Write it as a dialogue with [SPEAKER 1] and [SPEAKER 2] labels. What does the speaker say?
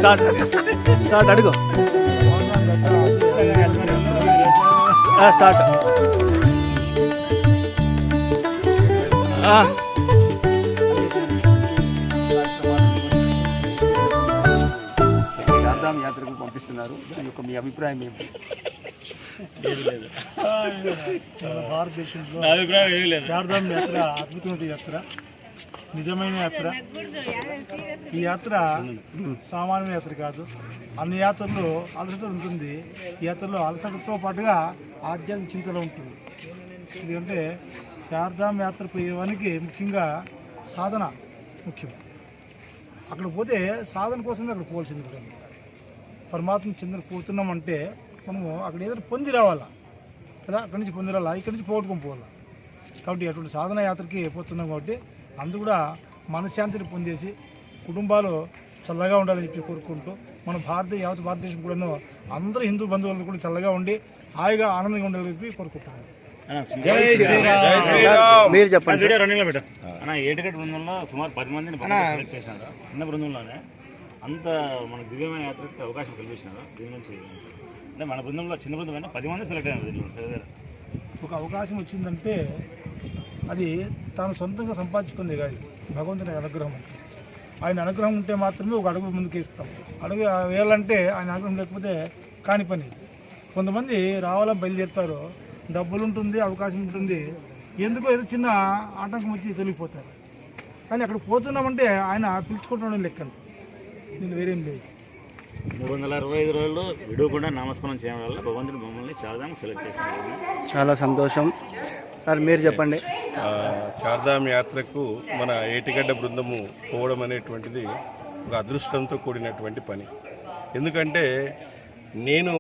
[SPEAKER 1] Start start అడుగు start
[SPEAKER 2] Chardham యాత్రకు పంపిస్తున్నారు. దాని యొక్క మీ అభిప్రాయం ఏమిటి?
[SPEAKER 3] భారతదేశంలో చార్ధామ్ యాత్ర అద్భుతమైన యాత్ర, నిజమైన యాత్ర. ఈ యాత్ర సామాన్య యాత్ర కాదు. అన్ని యాత్రల్లో అలసట ఉంటుంది. ఈ యాత్రలో అలసటతో పాటుగా ఆధ్యాత్మిక చింతన ఉంటుంది. ఎందుకంటే చార్ధామ్ యాత్ర పోయేవానికి ముఖ్యంగా సాధన ముఖ్యం. అక్కడ పోతే సాధన కోసమే అక్కడ పోవాల్సింది. పరమాత్మ చింతన పోతున్నామంటే మనము అక్కడ ఏదైనా పొంది రావాలా కదా, అక్కడి నుంచి పొంది రావాలా, ఇక్కడి నుంచి పోగొట్టుకొని పోవాలా. కాబట్టి అటువంటి సాధన యాత్రకి పోతున్నాం. కాబట్టి అందుకు కూడా మనశ్శాంతిని పొందేసి కుటుంబాలు చల్లగా ఉండాలని చెప్పి కోరుకుంటూ మన యావత్ భారతదేశం కూడాను అందరూ హిందూ బంధువులు కూడా చల్లగా ఉండి హాయిగా ఆనందంగా ఉండాలని చెప్పి కోరుకుంటున్నాను.
[SPEAKER 1] మీరు చెప్పండి.
[SPEAKER 4] ఏ టికెట్ బృందంలో సుమారు 10 మందిని సెలెక్ట్ చేసినారు. చిన్న బృందంలోనే అంత మన దివ్యమైన యాత్రకి అవకాశం కల్పించినారు. దీని నుంచి అంటే మన బృందంలో చిన్న బృందం 10 మంది సెలెక్ట్ అయినారు.
[SPEAKER 3] ఒక అవకాశం వచ్చిందంటే అది తాను సొంతంగా సంపాదించుకుంది కాదు, భగవంతుని అనుగ్రహం. ఆయన అనుగ్రహం ఉంటే మాత్రమే ఒక అడుగు ముందుకు వేస్తాం. అడుగు వేయాలంటే ఆయన అనుగ్రహం లేకపోతే కాని పని. కొంతమంది రావాలని బయలుదేరుతారు, డబ్బులు ఉంటుంది, అవకాశం ఉంటుంది, ఎందుకో ఏదో చిన్న ఆటంకం వచ్చి తొలగిపోతారు. కానీ అక్కడ పోతున్నామంటే ఆయన పిలుచుకుంటున్నాడు లెక్కను, దీన్ని వేరేం లేదు.
[SPEAKER 4] 365 రోజులు విడవకుండా నామస్మరణ చేయడం వల్ల భగవంతుడు మమ్మల్ని చార్ధామ్ సెలెక్ట్ చేసినారు.
[SPEAKER 1] చాలా సంతోషం సార్. మీరు చెప్పండి.
[SPEAKER 5] చార్ధామ్ యాత్రకు మన ఏటిగడ్డ బృందము పోవడం అనేటువంటిది ఒక అదృష్టంతో కూడినటువంటి పని. ఎందుకంటే నేను